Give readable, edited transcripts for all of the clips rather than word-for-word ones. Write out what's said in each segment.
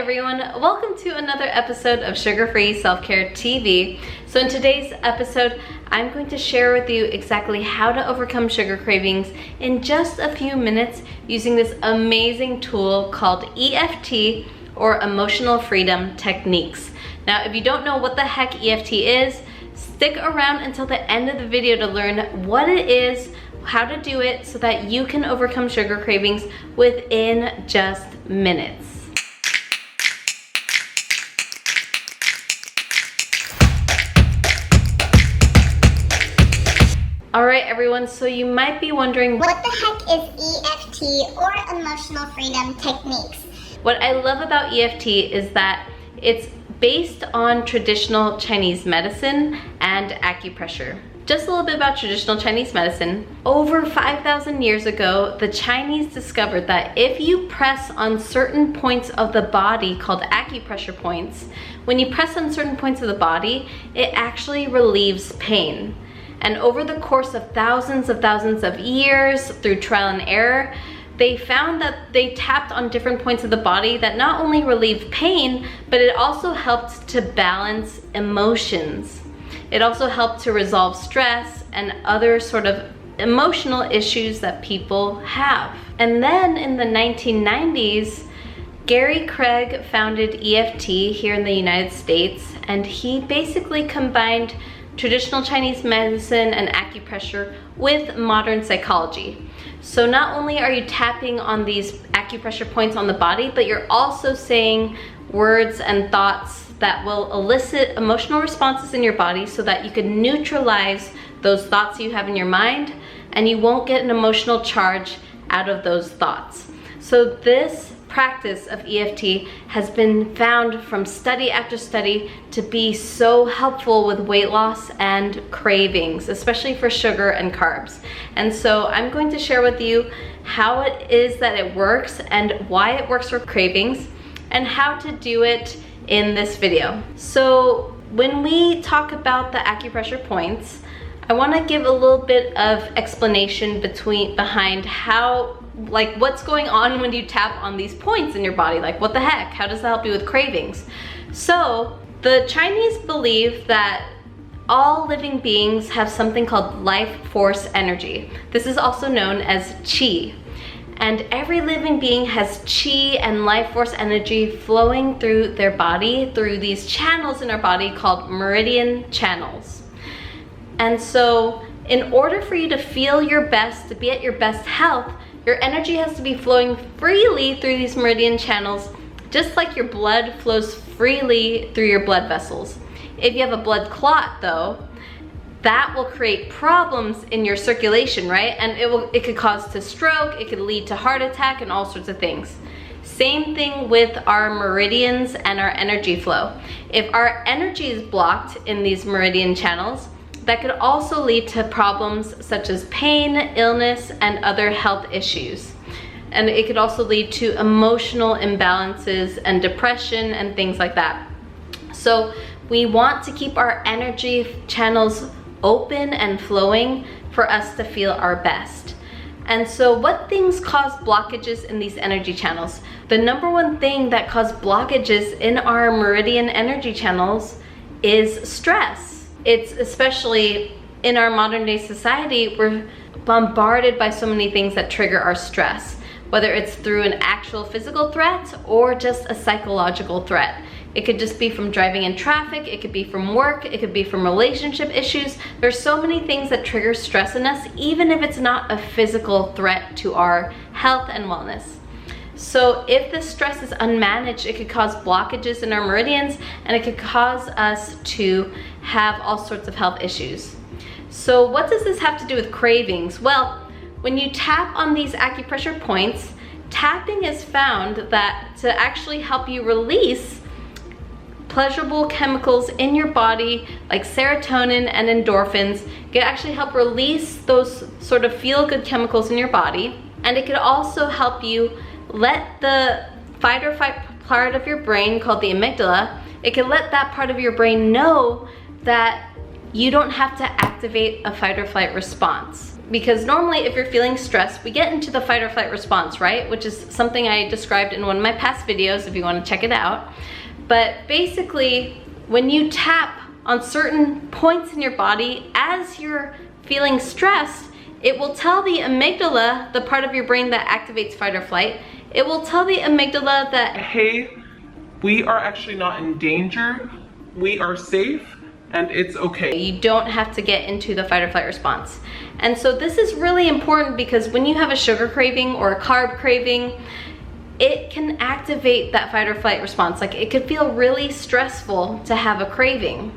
everyone, welcome to another episode of Sugar-Free Self-Care TV. So in today's episode, I'm going to share with you exactly how to overcome sugar cravings in just a few minutes using this amazing tool called EFT, or Emotional Freedom Techniques. Now, if you don't know what the heck EFT is, stick around until the end of the video to learn what it is, how to do it, so that you can overcome sugar cravings within just minutes. Alright everyone, so you might be wondering, what the heck is EFT, or Emotional Freedom Techniques? What I love about EFT is that it's based on traditional Chinese medicine and acupressure. Just a little bit about traditional Chinese medicine. Over 5,000 years ago, the Chinese discovered that if you press on certain points of the body called acupressure points, when you press on certain points of the body, it actually relieves pain. And over the course of thousands of years, through trial and error, they found that they tapped on different points of the body that not only relieved pain, but it also helped to balance emotions. It also helped to resolve stress and other sort of emotional issues that people have. And then in the 1990s, Gary Craig founded EFT here in the United States, and he basically combined traditional Chinese medicine and acupressure with modern psychology. So not only are you tapping on these acupressure points on the body, but you're also saying words and thoughts that will elicit emotional responses in your body so that you can neutralize those thoughts you have in your mind, and you won't get an emotional charge out of those thoughts. So this practice of EFT has been found from study after study to be so helpful with weight loss and cravings, especially for sugar and carbs. And so I'm going to share with you how it is that it works and why it works for cravings and how to do it in this video. So when we talk about the acupressure points, I want to give a little bit of explanation behind how, like, what's going on when you tap on these points in your body. Like, what the heck? How does that help you with cravings? So the Chinese believe that all living beings have something called life force energy. This is also known as qi. And every living being has qi and life force energy flowing through their body through these channels in our body called meridian channels. And so in order for you to feel your best, to be at your best health, your energy has to be flowing freely through these meridian channels, just like your blood flows freely through your blood vessels. If you have a blood clot though, that will create problems in your circulation, right? And it could cause to stroke, it could lead to heart attack and all sorts of things. Same thing with our meridians and our energy flow. If our energy is blocked in these meridian channels, that could also lead to problems such as pain, illness, and other health issues. And it could also lead to emotional imbalances and depression and things like that. So we want to keep our energy channels open and flowing for us to feel our best. And so what things cause blockages in these energy channels? The number one thing that causes blockages in our meridian energy channels is stress. It's especially in our modern day society, we're bombarded by so many things that trigger our stress, whether it's through an actual physical threat or just a psychological threat. It could just be from driving in traffic, it could be from work, it could be from relationship issues. There's so many things that trigger stress in us, even if it's not a physical threat to our health and wellness. So if the stress is unmanaged, it could cause blockages in our meridians, and it could cause us to have all sorts of health issues. So what does this have to do with cravings? Well, when you tap on these acupressure points, tapping is found that to actually help you release pleasurable chemicals in your body like serotonin and endorphins. It can actually help release those sort of feel-good chemicals in your body, and it could also help you let the fight or flight part of your brain called the amygdala, it can let that part of your brain know that you don't have to activate a fight or flight response. because normally if you're feeling stressed, we get into the fight or flight response, right? Which is something I described in one of my past videos if you want to check it out. But basically, when you tap on certain points in your body as you're feeling stressed, it will tell the amygdala, the part of your brain that activates fight or flight, it will tell the amygdala that, hey, we are actually not in danger, we are safe, and it's okay. You don't have to get into the fight or flight response. And so this is really important because when you have a sugar craving or a carb craving, it can activate that fight or flight response. Like, it could feel really stressful to have a craving,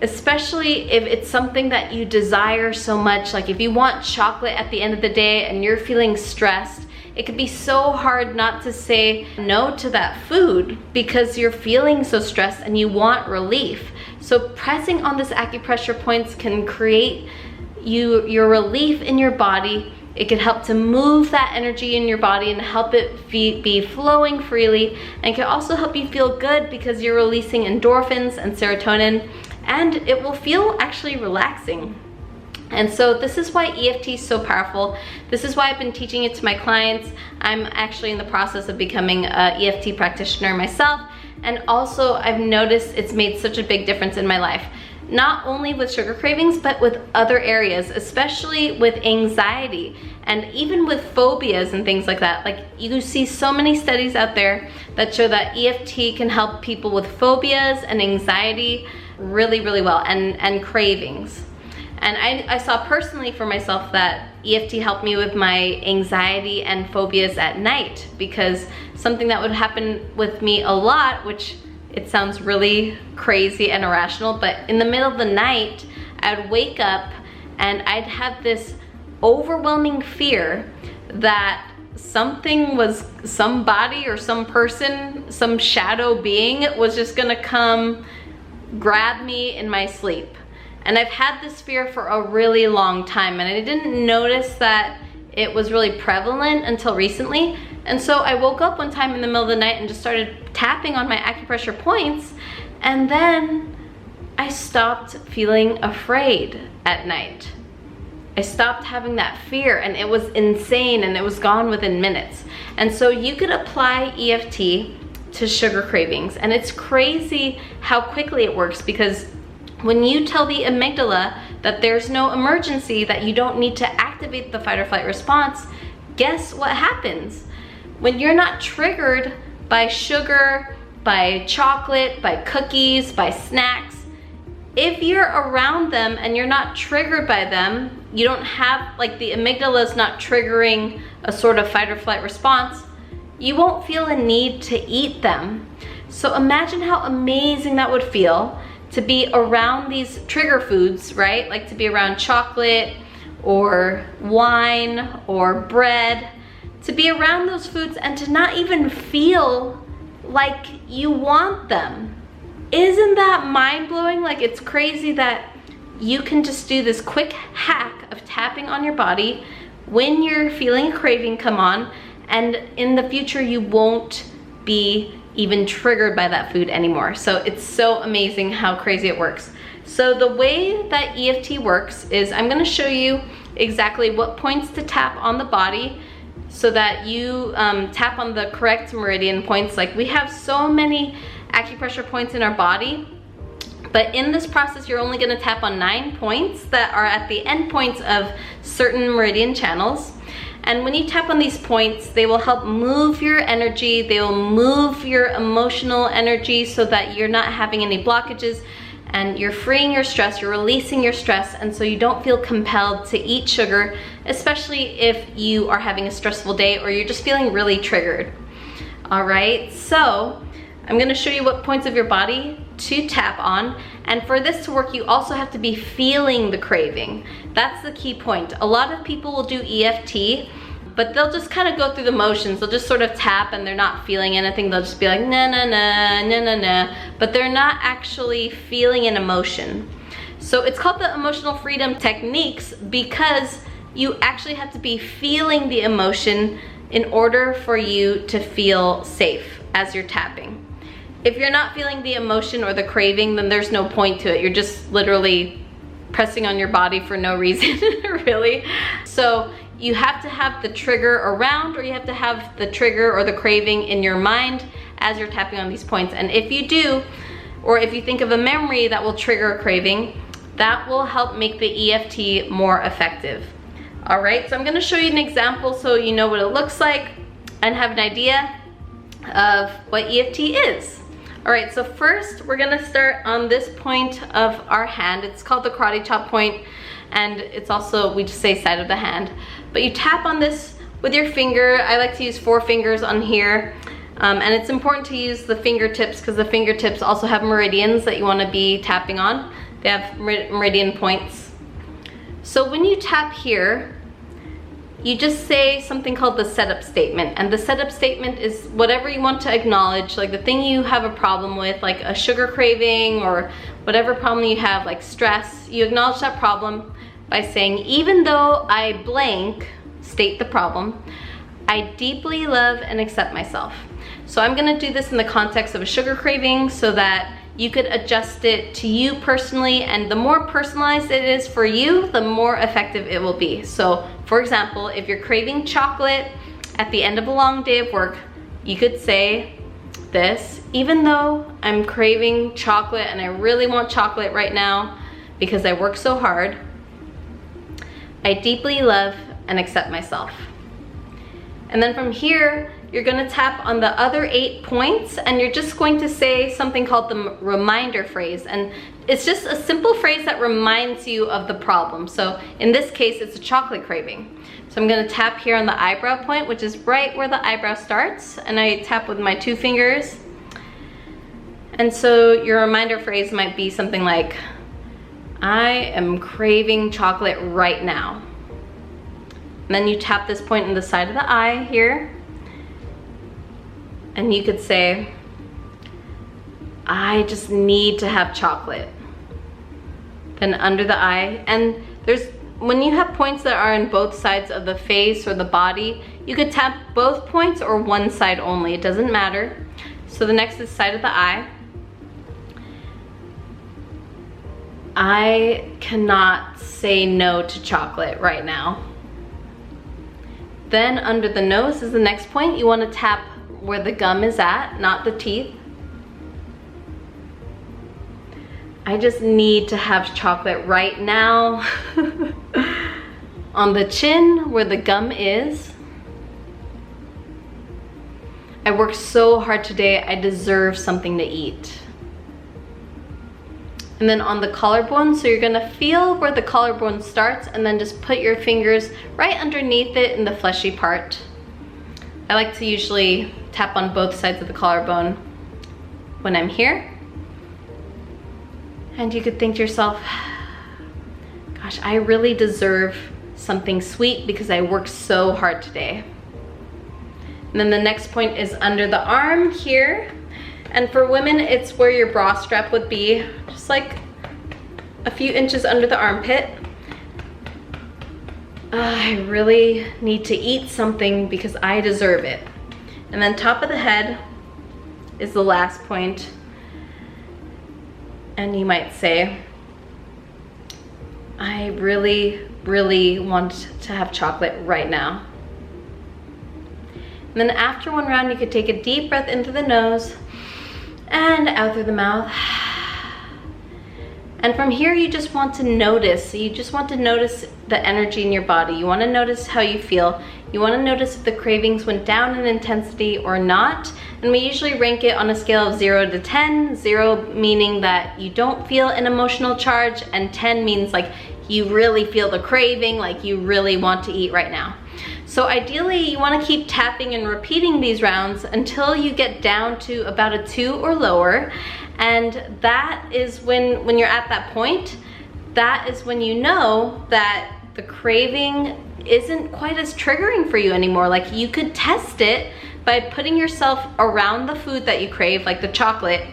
especially if it's something that you desire so much. Like if you want chocolate at the end of the day and you're feeling stressed, it could be so hard not to say no to that food because you're feeling so stressed and you want relief. So pressing on this acupressure points can create your relief in your body. It can help to move that energy in your body and help it be flowing freely, and can also help you feel good because you're releasing endorphins and serotonin, and it will feel actually relaxing. And so this is why EFT is so powerful. This is why I've been teaching it to my clients. I'm actually in the process of becoming an EFT practitioner myself, and also I've noticed it's made such a big difference in my life. Not only with sugar cravings, but with other areas, especially with anxiety and even with phobias and things like that. Like, you see so many studies out there that show that EFT can help people with phobias and anxiety really, really well, and cravings. And I saw personally for myself that EFT helped me with my anxiety and phobias at night, because something that would happen with me a lot, which it sounds really crazy and irrational, but in the middle of the night, I'd wake up and I'd have this overwhelming fear that somebody or some person, some shadow being was just gonna come grab me in my sleep. And I've had this fear for a really long time, and I didn't notice that it was really prevalent until recently. And so I woke up one time in the middle of the night and just started tapping on my acupressure points, and then I stopped feeling afraid at night. I stopped having that fear, and it was insane, and it was gone within minutes. And so you could apply EFT to sugar cravings, and it's crazy how quickly it works, because when you tell the amygdala that there's no emergency, that you don't need to activate the fight or flight response, guess what happens? When you're not triggered by sugar, by chocolate, by cookies, by snacks, if you're around them and you're not triggered by them, you don't have, like, the amygdala is not triggering a sort of fight or flight response, you won't feel a need to eat them. So imagine how amazing that would feel to be around these trigger foods, right? Like to be around chocolate or wine or bread, to be around those foods and to not even feel like you want them. Isn't that mind-blowing? Like, it's crazy that you can just do this quick hack of tapping on your body when you're feeling a craving come on, and in the future you won't be even triggered by that food anymore. So it's so amazing how crazy it works. So the way that EFT works is I'm gonna show you exactly what points to tap on the body so that you tap on the correct meridian points. Like, we have so many acupressure points in our body, but in this process you're only gonna tap on 9 points that are at the end points of certain meridian channels. And when you tap on these points, they will help move your energy, they will move your emotional energy so that you're not having any blockages, and you're freeing your stress, you're releasing your stress, and so you don't feel compelled to eat sugar, especially if you are having a stressful day or you're just feeling really triggered. All right, so I'm gonna show you what points of your body to tap on, and for this to work, you also have to be feeling the craving. That's the key point. A lot of people will do EFT, but they'll just kind of go through the motions. They'll just sort of tap and they're not feeling anything. They'll just be like, na na na, na na na, but they're not actually feeling an emotion. So it's called the emotional freedom techniques because you actually have to be feeling the emotion in order for you to feel safe as you're tapping. If you're not feeling the emotion or the craving, then there's no point to it. You're just literally pressing on your body for no reason, really. So you have to have the trigger around, or you have to have the trigger or the craving in your mind as you're tapping on these points. And if you do, or if you think of a memory that will trigger a craving, that will help make the EFT more effective. All right, so I'm gonna show you an example so you know what it looks like and have an idea of what EFT is. All right, so first we're gonna start on this point of our hand. It's called the karate chop point, and it's also, we just say side of the hand. But you tap on this with your finger. I like to use 4 fingers on here. And it's important to use the fingertips because the fingertips also have meridians that you wanna be tapping on. They have meridian points. So when you tap here, you just say something called the setup statement. And the setup statement is whatever you want to acknowledge, like the thing you have a problem with, like a sugar craving or whatever problem you have, like stress. You acknowledge that problem by saying, even though I blank, state the problem, I deeply love and accept myself. So I'm gonna do this in the context of a sugar craving so that you could adjust it to you personally, and the more personalized it is for you, the more effective it will be. So for example, if you're craving chocolate at the end of a long day of work, you could say this: even though I'm craving chocolate and I really want chocolate right now because I work so hard, I deeply love and accept myself. And then from here, you're gonna tap on the other 8 points, and you're just going to say something called the reminder phrase. And it's just a simple phrase that reminds you of the problem. So in this case, it's a chocolate craving. So I'm gonna tap here on the eyebrow point, which is right where the eyebrow starts, and I tap with my 2 fingers. And so your reminder phrase might be something like, I am craving chocolate right now. And then you tap this point in the side of the eye here, and you could say, I just need to have chocolate. Then under the eye, and when you have points that are in both sides of the face or the body, you could tap both points or one side only, it doesn't matter. So the next is side of the eye. I cannot say no to chocolate right now. Then under the nose is the next point. You want to tap where the gum is at, not the teeth. I just need to have chocolate right now. On the chin, where the gum is. I worked so hard today, I deserve something to eat. And then on the collarbone, so you're gonna feel where the collarbone starts and then just put your fingers right underneath it in the fleshy part. I like to usually tap on both sides of the collarbone when I'm here. And you could think to yourself, gosh, I really deserve something sweet because I worked so hard today. And then the next point is under the arm here. And for women, it's where your bra strap would be, just like a few inches under the armpit. I really need to eat something because I deserve it. And then top of the head is the last point. And you might say, I really, really want to have chocolate right now. And then after one round, you could take a deep breath into the nose and out through the mouth. And from here, you just want to notice. You just want to notice the energy in your body. You want to notice how you feel. You want to notice if the cravings went down in intensity or not. And we usually rank it on a scale of 0 to 10. 0 meaning that you don't feel an emotional charge, and 10 means like you really feel the craving, like you really want to eat right now. So ideally, you want to keep tapping and repeating these rounds until you get down to about a 2 or lower. And that is when you're at that point, that is when you know that the craving isn't quite as triggering for you anymore. Like, you could test it by putting yourself around the food that you crave, like the chocolate,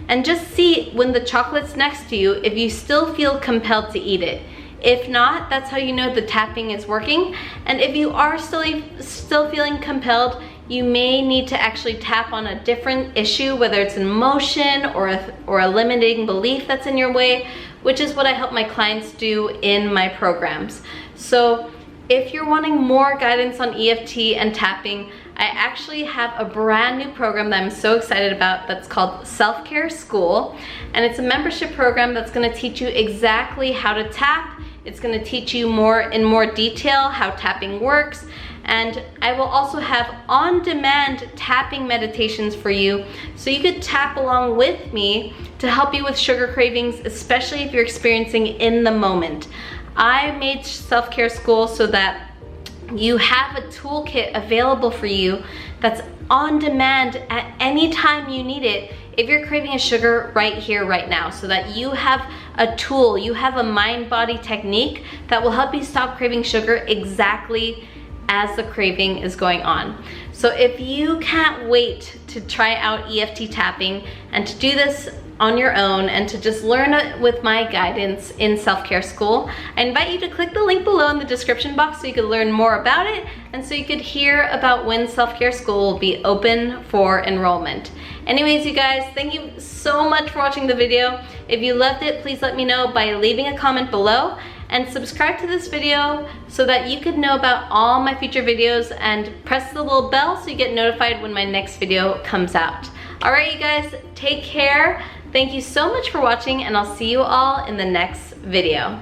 and just see when the chocolate's next to you if you still feel compelled to eat it. If not, that's how you know the tapping is working. And if you are still feeling compelled, you may need to actually tap on a different issue, whether it's an emotion or a limiting belief that's in your way, which is what I help my clients do in my programs. So if you're wanting more guidance on EFT and tapping, I actually have a brand new program that I'm so excited about that's called Self-Care School. And it's a membership program that's gonna teach you exactly how to tap. It's gonna teach you in more detail how tapping works. And I will also have on-demand tapping meditations for you so you could tap along with me to help you with sugar cravings, especially if you're experiencing in the moment. I made Self-Care School so that you have a toolkit available for you that's on demand at any time you need it if you're craving a sugar right here, right now, so that you have a tool, you have a mind-body technique that will help you stop craving sugar exactly as the craving is going on. So if you can't wait to try out EFT tapping and to do this on your own and to just learn it with my guidance in Self-Care School, I invite you to click the link below in the description box so you could learn more about it and so you could hear about when Self-Care School will be open for enrollment. Anyways, you guys, thank you so much for watching the video. If you loved it, please let me know by leaving a comment below and subscribe to this video so that you could know about all my future videos and press the little bell so you get notified when my next video comes out. All right, you guys, take care. Thank you so much for watching, and I'll see you all in the next video.